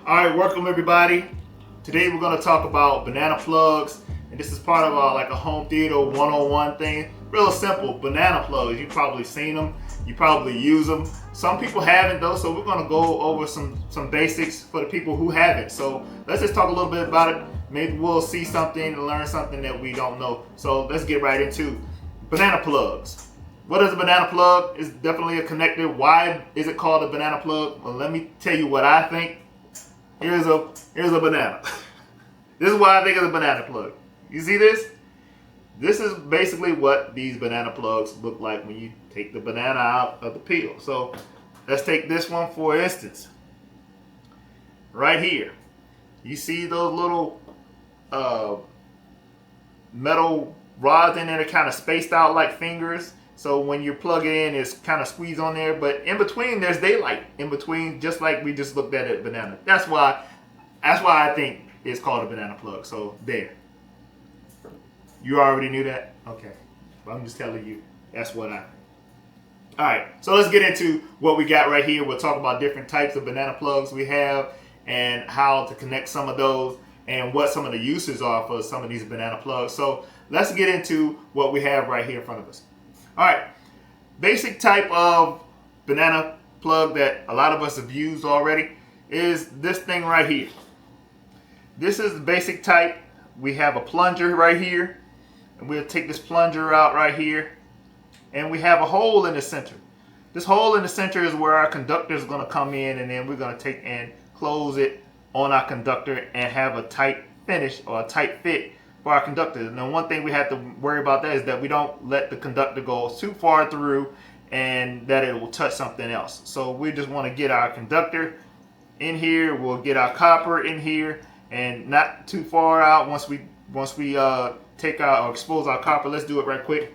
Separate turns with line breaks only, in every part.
All right, welcome everybody. Today we're going to talk about banana plugs, and this is part of like a home theater 101 thing. Real simple, banana plugs. You've probably seen them, you probably use them. Some people haven't though, so we're going to go over some basics for the people who haven't. So let's just talk a little bit about it. Maybe we'll see something and learn something that we don't know. So let's get right into banana plugs. What is a banana plug? It's definitely a connector. Why is it called a banana plug? Well, let me tell you what I think. Here's a banana. This is why I think it's a banana plug. You see this? This is basically what these banana plugs look like when you take the banana out of the peel. So let's take this one for instance. Right here. You see those little metal rods in there that kind of spaced out like fingers. So when you plug it in, it's kind of squeezed on there. But in between, there's daylight. In between, just like we just looked at it, banana. That's why I think it's called a banana plug. So there. You already knew that? Okay. But I'm just telling you, that's what I think. All right. So let's get into what we got right here. We'll talk about different types of banana plugs we have and how to connect some of those and what some of the uses are for some of these banana plugs. So let's get into what we have right here in front of us. All right, basic type of banana plug that a lot of us have used already is this thing right here. This is the basic type. We have a plunger right here, and we'll take this plunger out right here, and we have a hole in the center. This hole in the center is where our conductor is going to come in, and then we're going to take and close it on our conductor and have a tight finish or a tight fit for our conductor. And the one thing we have to worry about that is that we don't let the conductor go too far through and that it will touch something else. So we just want to get our conductor in here. We'll get our copper in here and not too far out. Once we take out or expose our copper, let's do it right quick.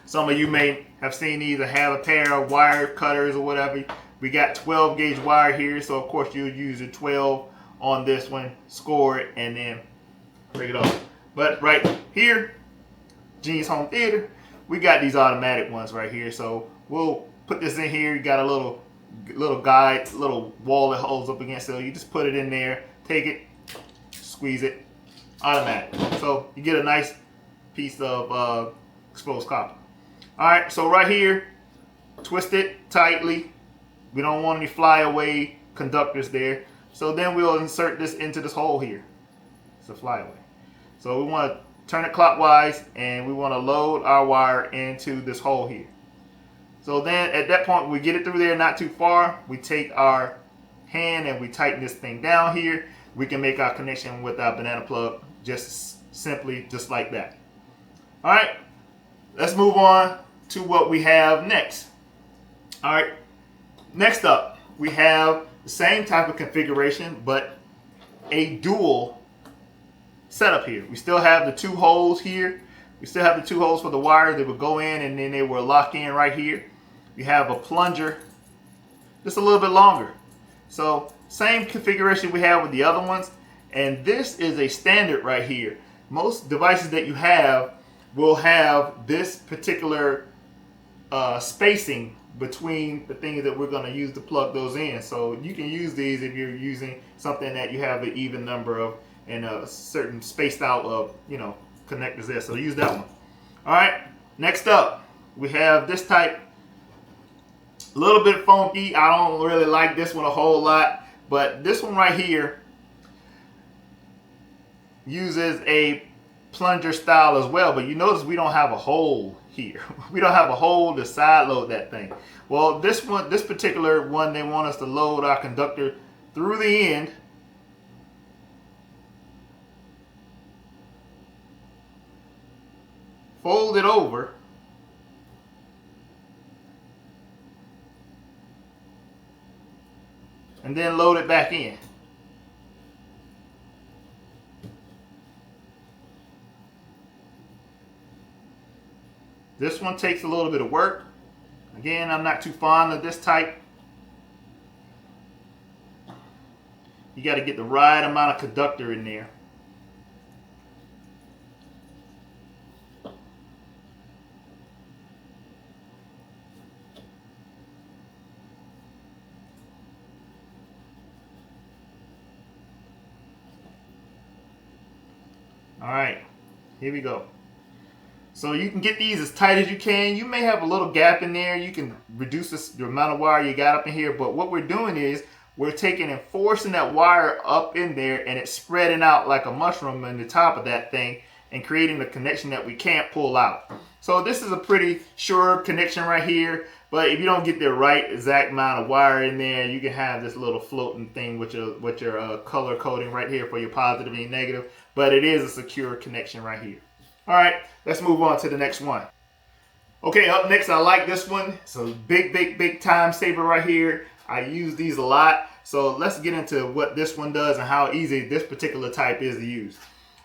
Some of you may have seen these or have a pair of wire cutters or whatever. We got 12 gauge wire here, so of course you'll use a 12 on this one, score it, and then break it off. But right here, Gene's Home Theater, we got these automatic ones right here. So we'll put this in here. You got a little guide, little wall that holds up against it. So you just put it in there, take it, squeeze it, automatic. So you get a nice piece of exposed copper. All right, so right here, twist it tightly. We don't want any flyaway conductors there. So then we'll insert this into this hole here. It's a flyaway. So we want to turn it clockwise and we want to load our wire into this hole here. So then at that point we get it through there not too far. We take our hand and we tighten this thing down here. We can make our connection with our banana plug just simply just like that. All right, let's move on to what we have next. All right, next up we have the same type of configuration but a dual setup here. We still have the two holes here. We still have the two holes for the wire that would go in and then they will lock in right here. We have a plunger just a little bit longer. So same configuration we have with the other ones, and this is a standard right here. Most devices that you have will have this particular spacing between the things that we're going to use to plug those in. So you can use these if you're using something that you have an even number of and a certain spaced out of, connectors there. So use that one. All right, next up, we have this type. A little bit funky. I don't really like this one a whole lot, but this one right here uses a plunger style as well. But you notice we don't have a hole here. We don't have a hole to side load that thing. Well, this particular one, they want us to load our conductor through the end. Fold it over, and then load it back in. This one takes a little bit of work. Again, I'm not too fond of this type. You got to get the right amount of conductor in there. All right, here we go. So you can get these as tight as you can. You may have a little gap in there. You can reduce the amount of wire you got up in here. But what we're doing is we're taking and forcing that wire up in there, and it's spreading out like a mushroom in the top of that thing and creating the connection that we can't pull out. So this is a pretty sure connection right here. But if you don't get the right exact amount of wire in there, you can have this little floating thing with your color coding right here for your positive and your negative. But it is a secure connection right here. All right, let's move on to the next one. Okay, up next, I like this one. So big time saver right here. I use these a lot. So let's get into what this one does and how easy this particular type is to use.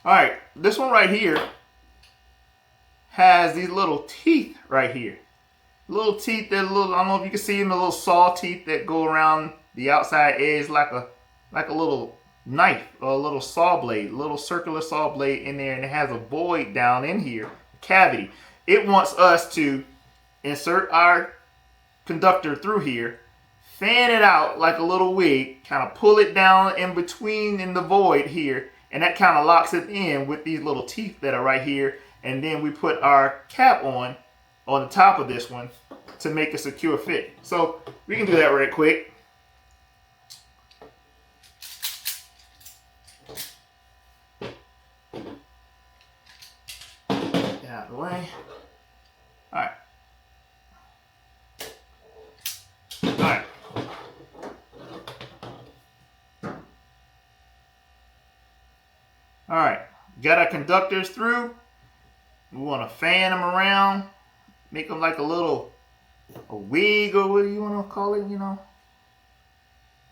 All right, this one right here has these little teeth right here. Little teeth that I don't know if you can see them, the little saw teeth that go around the outside edge like a little knife or a little saw blade, little circular saw blade in there, and it has a void down in here, a cavity. It wants us to insert our conductor through here, fan it out like a little wig, kind of pull it down in between in the void here, and that kind of locks it in with these little teeth that are right here. And then we put our cap on the top of this one to make a secure fit. So we can do that right quick. Get out of the way. All right. All right. All right. Got our conductors through. We want to fan them around, make them like a wig, or what do you want to call it, you know.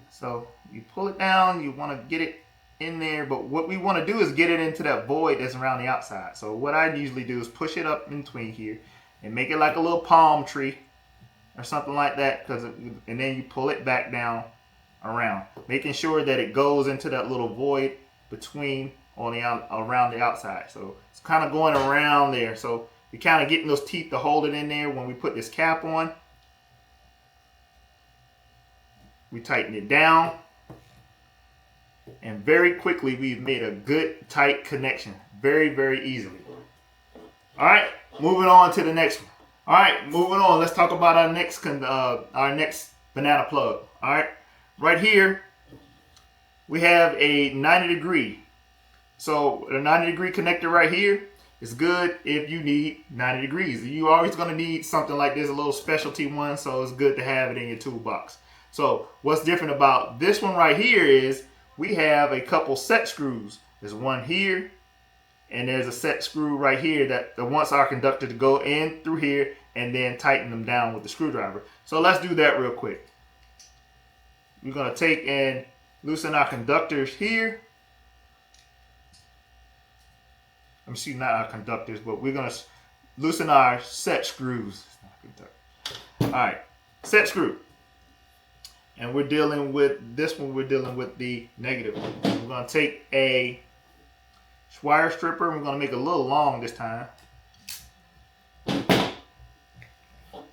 So you pull it down, you want to get it in there, but what we want to do is get it into that void that's around the outside. So what I usually do is push it up in between here and make it like a little palm tree or something like that, and then you pull it back down around, making sure that it goes into that little void between around the outside. So it's kind of going around there. So you're kind of getting those teeth to hold it in there. When we put this cap on, we tighten it down, and very quickly we've made a good tight connection, very easily. All right, moving on to the next one. All right, moving on. Let's talk about our next banana plug. All right here we have a 90-degree. So the 90-degree connector right here is good if you need 90 degrees. You're always going to need something like this, a little specialty one, so it's good to have it in your toolbox. So what's different about this one right here is we have a couple set screws. There's one here, and there's a set screw right here that wants our conductor to go in through here and then tighten them down with the screwdriver. So let's do that real quick. We're going to take and loosen our conductors here. I'm see, not our conductors, but we're going to loosen our set screws. All right, set screw. And we're dealing with this one, we're dealing with the negative. We're going to take a wire stripper, and we're going to make it a little long this time. We're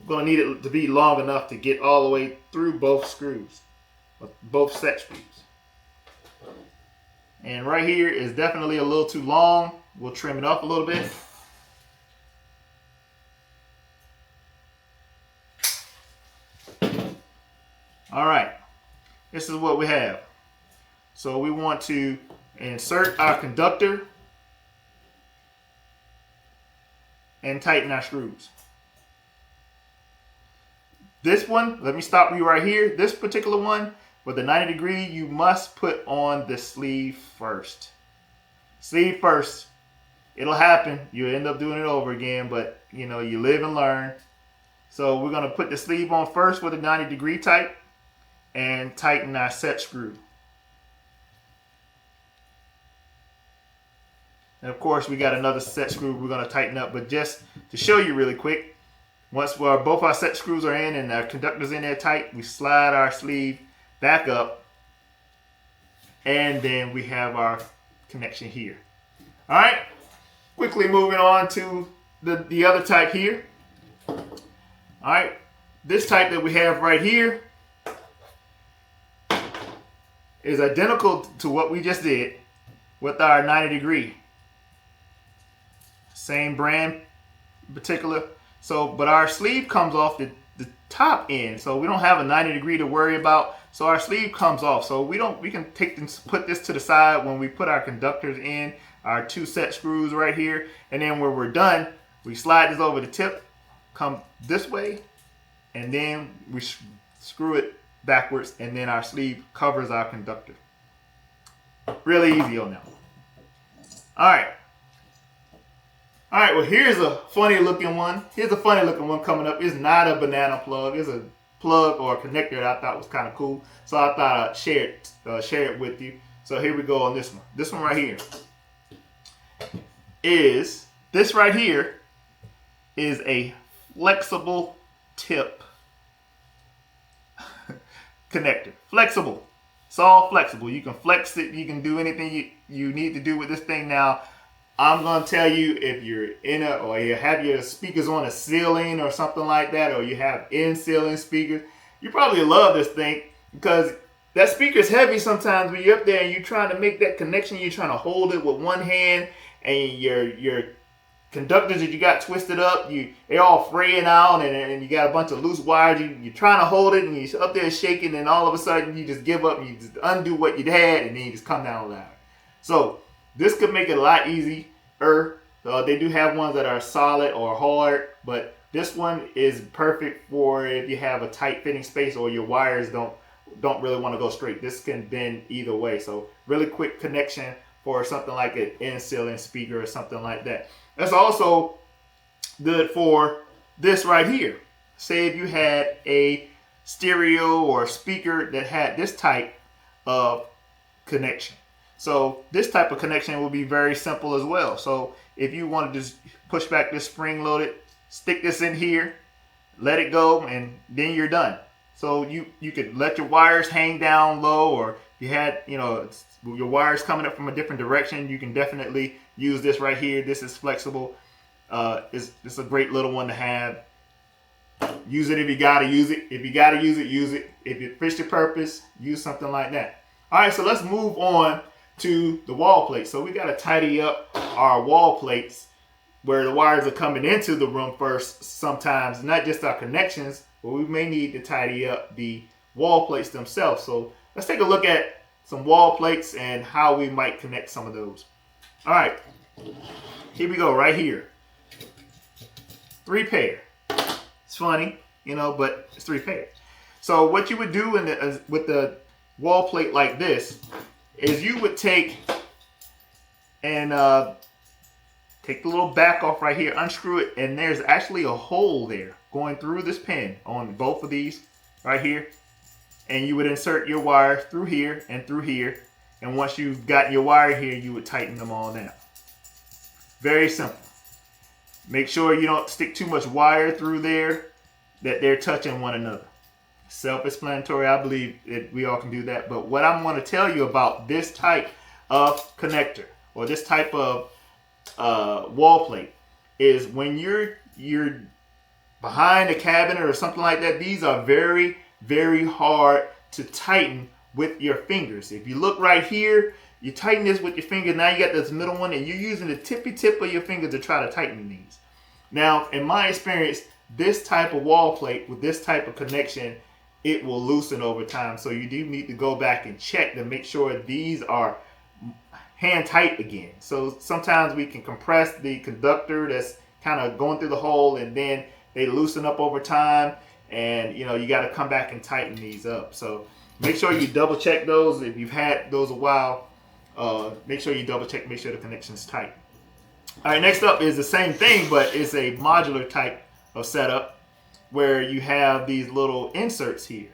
going to need it to be long enough to get all the way through both screws, both set screws. And right here is definitely a little too long. We'll trim it up a little bit. All right, this is what we have. So we want to insert our conductor and tighten our screws. This one, let me stop you right here. This particular one, with the 90-degree, you must put on the sleeve first. Sleeve first. It'll happen. You'll end up doing it over again, but you know, you live and learn. So we're going to put the sleeve on first with a 90-degree type and tighten our set screw. And of course, we got another set screw we're going to tighten up, but just to show you really quick, once both our set screws are in and our conductor's in there tight, we slide our sleeve back up, and then we have our connection here. All right, quickly moving on to the other type here. All right, this type that we have right here is identical to what we just did with our 90-degree. same brand particular. So, but our sleeve comes off the top end, so we don't have a 90 degree to worry about. So our sleeve comes off, so we can take this, put this to the side when we put our conductors in, our 2 set screws right here, and then when we're done, we slide this over the tip, come this way, and then we screw it backwards, and then our sleeve covers our conductor. Really easy on that one. All right, well, here's a funny looking one. Here's a funny looking one coming up. It's not a banana plug. It's a plug or a connector that I thought was kind of cool. So I thought I'd share it with you. So here we go on this one. This one right here is a flexible tip connector. Flexible. It's all flexible. You can flex it. You can do anything you need to do with this thing. Now, I'm going to tell you, if you're or you have your speakers on a ceiling or something like that, or you have in-ceiling speakers, you probably love this thing because that speaker's heavy sometimes when you're up there and you're trying to make that connection. You're trying to hold it with one hand, and your conductors that you got twisted up, they're all fraying out, and you got a bunch of loose wires. You're trying to hold it, and you're up there shaking, and all of a sudden you just give up and you just undo what you had, and then you just come down loud. So this could make it a lot easier. They do have ones that are solid or hard, but this one is perfect for if you have a tight fitting space or your wires don't really want to go straight. This can bend either way. So really quick connection for something like an in-ceiling speaker or something like that. That's also good for this right here. Say if you had a stereo or speaker that had this type of connection. So this type of connection will be very simple as well. So if you want to just push back this spring loaded, stick this in here, let it go, and then you're done. So you could let your wires hang down low, or if you had, your wires coming up from a different direction, you can definitely use this right here. This is flexible. It's a great little one to have. Use it if you gotta use it. If you gotta use it, use it. If it fits your purpose, use something like that. All right, so let's move on to the wall plates. So we got to tidy up our wall plates where the wires are coming into the room first sometimes, not just our connections, but we may need to tidy up the wall plates themselves. So let's take a look at some wall plates and how we might connect some of those. All right, here we go right here. 3 pair. It's funny, but it's 3 pairs. So what you would do with the wall plate like this is you would take and take the little back off right here, unscrew it, and there's actually a hole there going through this pin on both of these right here. And you would insert your wire through here and through here. And once you've got your wire here, you would tighten them all down. Very simple. Make sure you don't stick too much wire through there that they're touching one another. Self-explanatory. I believe that we all can do that. But what I'm going to tell you about this type of connector or this type of wall plate is when you're behind a cabinet or something like that, these are very, very hard to tighten with your fingers. If you look right here, you tighten this with your finger. Now you got this middle one, and you're using the tippy tip of your finger to try to tighten these. Now, in my experience, this type of wall plate with this type of connection, it will loosen over time. So you do need to go back and check to make sure these are hand tight again. So sometimes we can compress the conductor that's kind of going through the hole, and then they loosen up over time, and you got to come back and tighten these up. So make sure you double check those. If you've had those a while, make sure you double check, make sure the connection's tight. All right, next up is the same thing, but it's a modular type of setup where you have these little inserts here,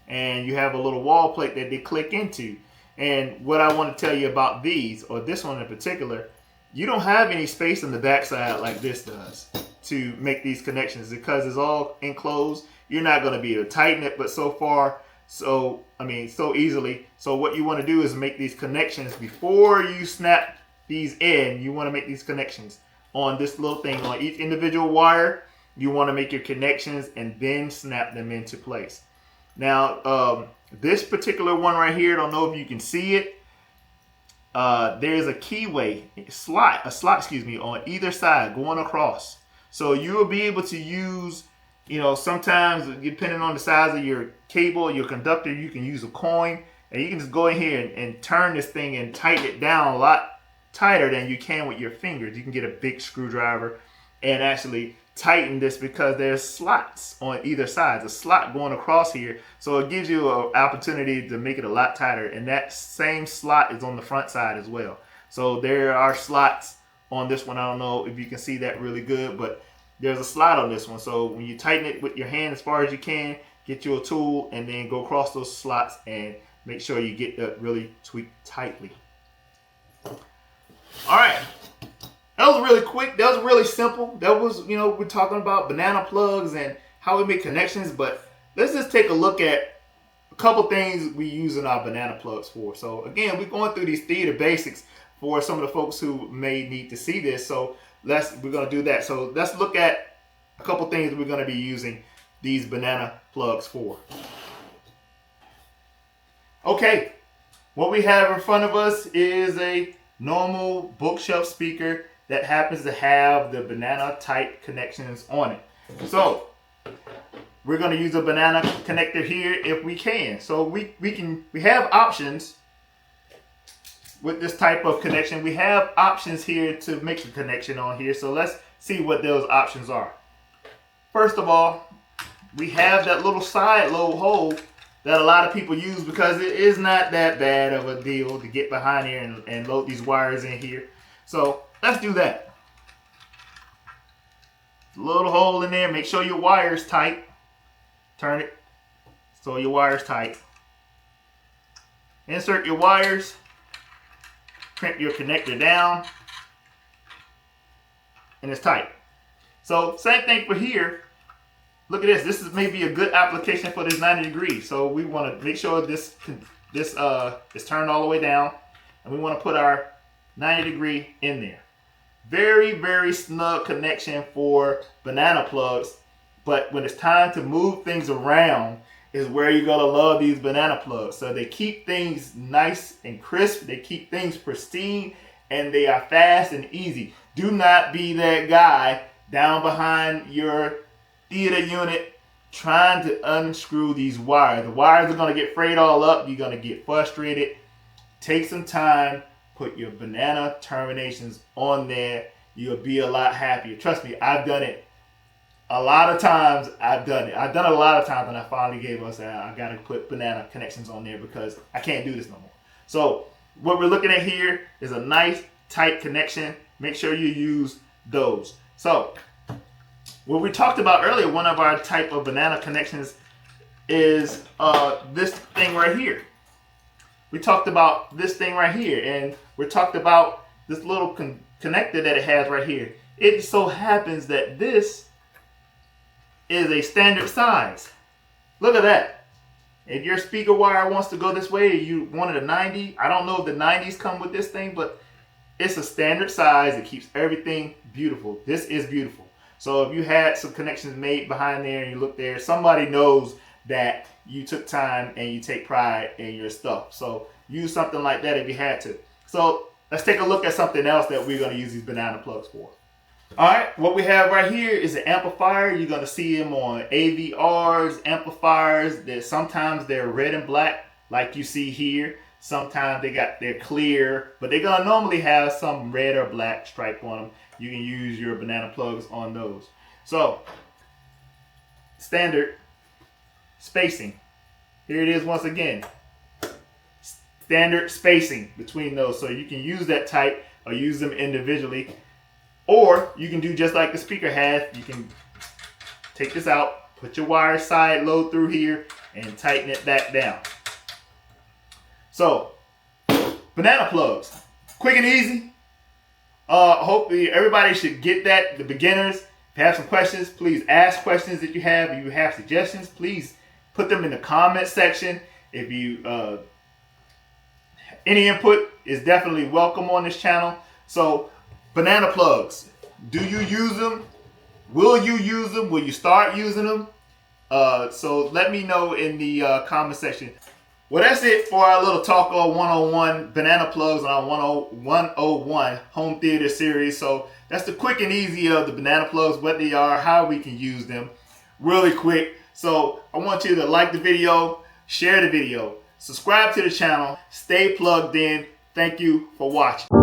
and you have a little wall plate that they click into. And what I want to tell you about these, or this one in particular, you don't have any space on the backside like this does to make these connections because it's all enclosed. You're not going to be able to tighten it, but so easily. So what you want to do is make these connections before you snap these in. You want to make these connections on this little thing on each individual wire. You want to make your connections and then snap them into place. Now, this particular one right here, I don't know if you can see it. there's a keyway slot, excuse me, on either side going across. So you will be able to use, sometimes depending on the size of your cable, your conductor, you can use a coin, and you can just go in here and turn this thing and tighten it down a lot tighter than you can with your fingers. You can get a big screwdriver and actually tighten this because there's slots on either side. There's a slot going across here, so it gives you an opportunity to make it a lot tighter. And that same slot is on the front side as well. So there are slots on this one. I don't know if you can see that really good, but there's a slot on this one. So when you tighten it with your hand as far as you can, get you a tool and then go across those slots and make sure you get that really tweaked tightly. All right. That was really quick. That was really simple. That was, we're talking about banana plugs and how we make connections, but let's just take a look at a couple things we use in our banana plugs for. So again, we're going through these theater basics for some of the folks who may need to see this. So we're going to do that. So let's look at a couple things we're going to be using these banana plugs for. Okay, what we have in front of us is a normal bookshelf speaker that happens to have the banana type connections on it. So we're going to use a banana connector here if we can. So we have options with this type of connection. We have options here to make the connection on here. So let's see what those options are. First of all, we have that little side load hole that a lot of people use because it is not that bad of a deal to get behind here and load these wires in here. So let's do that. Little hole in there. Make sure your wire's tight. Turn it so your wire's tight. Insert your wires. Crimp your connector down. And it's tight. So same thing for here. Look at this. This is maybe a good application for this 90 degrees. So we want to make sure this is turned all the way down. And we want to put our 90 degree in there. Very, very snug connection for banana plugs. But when it's time to move things around is where you're going to love these banana plugs. So they keep things nice and crisp. They keep things pristine. And they are fast and easy. Do not be that guy down behind your theater unit trying to unscrew these wires. The wires are going to get frayed all up. You're going to get frustrated. Take some time. Put your banana terminations on there. You'll be a lot happier. Trust me, I've done it a lot of times. I've done it a lot of times, and I finally gave us that. I got to put banana connections on there because I can't do this no more. So what we're looking at here is a nice tight connection. Make sure you use those. So what we talked about earlier, one of our type of banana connections is this thing right here. We talked about this thing right here, and we talked about this little connector that it has right here. It so happens that this is a standard size. Look at that. If your speaker wire wants to go this way, you wanted a 90. I don't know if the 90s come with this thing, but it's a standard size. It keeps everything beautiful. This is beautiful. So if you had some connections made behind there and you look there, somebody knows that you took time and you take pride in your stuff. So use something like that if you had to. So let's take a look at something else that we're going to use these banana plugs for. All right, what we have right here is an amplifier. You're going to see them on AVRs, amplifiers. Sometimes they're red and black like you see here. Sometimes they're clear, but they're going to normally have some red or black stripe on them. You can use your banana plugs on those. So standard spacing. Here it is once again. Standard spacing between those. So you can use that type or use them individually. Or you can do just like the speaker has. You can take this out, put your wire side load through here, and tighten it back down. So, banana plugs. Quick and easy. Hopefully everybody should get that. The beginners, if you have some questions, please ask questions that you have. If you have suggestions, please put them in the comment section. If you any input is definitely welcome on this channel. So banana plugs, do you use them? Will you use them? Will you start using them? So let me know in the comment section. Well, that's it for our little talk of 101 banana plugs on our 101 home theater series. So that's the quick and easy of the banana plugs, what they are, how we can use them really quick. So I want you to like the video, share the video, subscribe to the channel, stay plugged in. Thank you for watching.